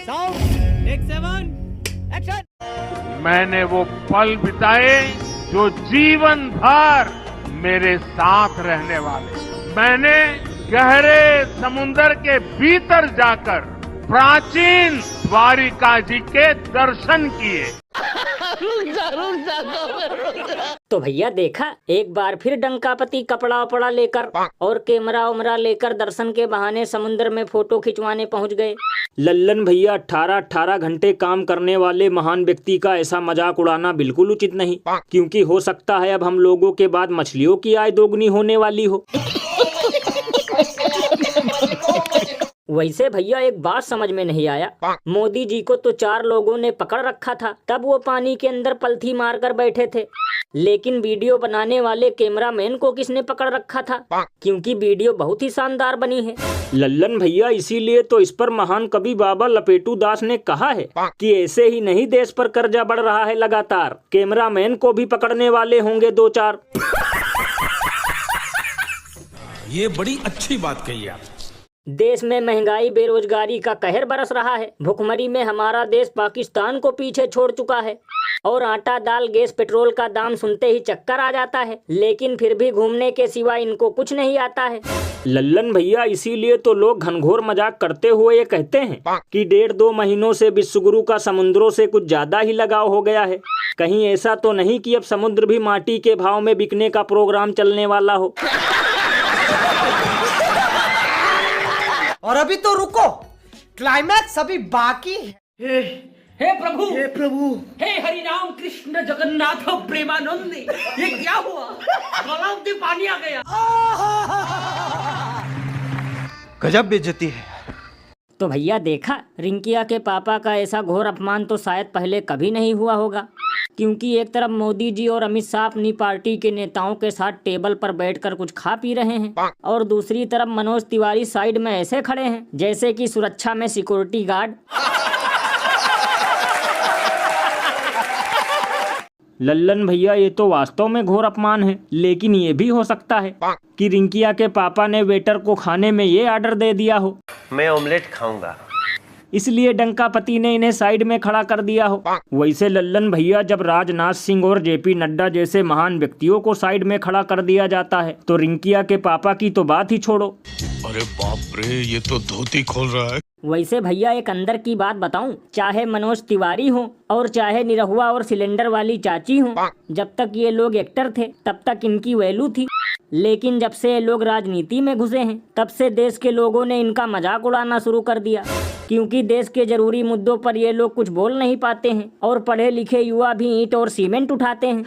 Sound take 7 action. मैंने वो पल बिताए जो जीवन भर मेरे साथ रहने वाले। मैंने गहरे समुंदर के भीतर जाकर प्राचीन द्वारिका जी के दर्शन किए। तो भैया देखा, एक बार फिर डंकापति कपड़ा उपड़ा लेकर और कैमरा उमरा लेकर दर्शन के बहाने समुद्र में फोटो खिंचवाने पहुंच गए। लल्लन भैया 18 घंटे काम करने वाले महान व्यक्ति का ऐसा मजाक उड़ाना बिल्कुल उचित नहीं, क्योंकि हो सकता है अब हम लोगों के बाद मछलियों की आय दोगुनी होने वाली हो। वैसे भैया एक बात समझ में नहीं आया, मोदी जी को तो 4 लोगों ने पकड़ रखा था, तब वो पानी के अंदर पलथी मारकर बैठे थे, लेकिन वीडियो बनाने वाले कैमरामैन को किसने पकड़ रखा था? क्योंकि वीडियो बहुत ही शानदार बनी है। लल्लन भैया इसीलिए तो इस पर महान कवि बाबा लपेटू दास ने कहा है कि ऐसे ही नहीं देश पर कर्जा बढ़ रहा है लगातार, कैमरामैन को भी पकड़ने वाले होंगे 2-4। ये बड़ी अच्छी बात कही आप। देश में महंगाई बेरोजगारी का कहर बरस रहा है। भुखमरी में हमारा देश पाकिस्तान को पीछे छोड़ चुका है और आटा दाल गैस पेट्रोल का दाम सुनते ही चक्कर आ जाता है, लेकिन फिर भी घूमने के सिवा इनको कुछ नहीं आता है। लल्लन भैया इसीलिए तो लोग घनघोर मजाक करते हुए ये कहते हैं कि 1.5-2 महीनों से विश्वगुरु का समुद्रों से कुछ ज्यादा ही लगाव हो गया है। कहीं ऐसा तो नहीं कि अब समुद्र भी माटी के भाव में बिकने का प्रोग्राम चलने वाला हो। और अभी तो रुको, क्लाइमैक्स अभी बाकी है। हे प्रभु, हे प्रभु, हे हरि राम कृष्ण जगन्नाथ प्रेमानंद, ये क्या हुआ? तालाब में पानी आ गया। गजब बेइज्जती है। तो भैया देखा, रिंकिया के पापा का ऐसा घोर अपमान तो शायद पहले कभी नहीं हुआ होगा, क्योंकि एक तरफ मोदी जी और अमित शाह अपनी पार्टी के नेताओं के साथ टेबल पर बैठकर कुछ खा पी रहे हैं और दूसरी तरफ मनोज तिवारी साइड में ऐसे खड़े हैं जैसे कि सुरक्षा में सिक्योरिटी गार्ड। लल्लन भैया ये तो वास्तव में घोर अपमान है, लेकिन ये भी हो सकता है कि रिंकिया के पापा ने वेटर को खाने में ये ऑर्डर दे दिया हो, मैं ऑमलेट खाऊंगा, इसलिए डंकापति ने इन्हें साइड में खड़ा कर दिया हो। वैसे लल्लन भैया जब राजनाथ सिंह और जेपी नड्डा जैसे महान व्यक्तियों को साइड में खड़ा कर दिया जाता है तो रिंकिया के पापा की तो बात ही छोड़ो। अरे बाप रे, ये तो धोती खोल रहा है। वैसे भैया एक अंदर की बात बताऊं, चाहे मनोज तिवारी हो और चाहे निरहुआ और सिलेंडर वाली चाची हो, जब तक ये लोग एक्टर थे तब तक इनकी वैल्यू थी, लेकिन जब से ये लोग राजनीति में घुसे हैं तब से देश के लोगों ने इनका मजाक उड़ाना शुरू कर दिया, क्योंकि देश के जरूरी मुद्दों पर ये लोग कुछ बोल नहीं पाते हैं और पढ़े लिखे युवा भी ईंट और सीमेंट उठाते हैं।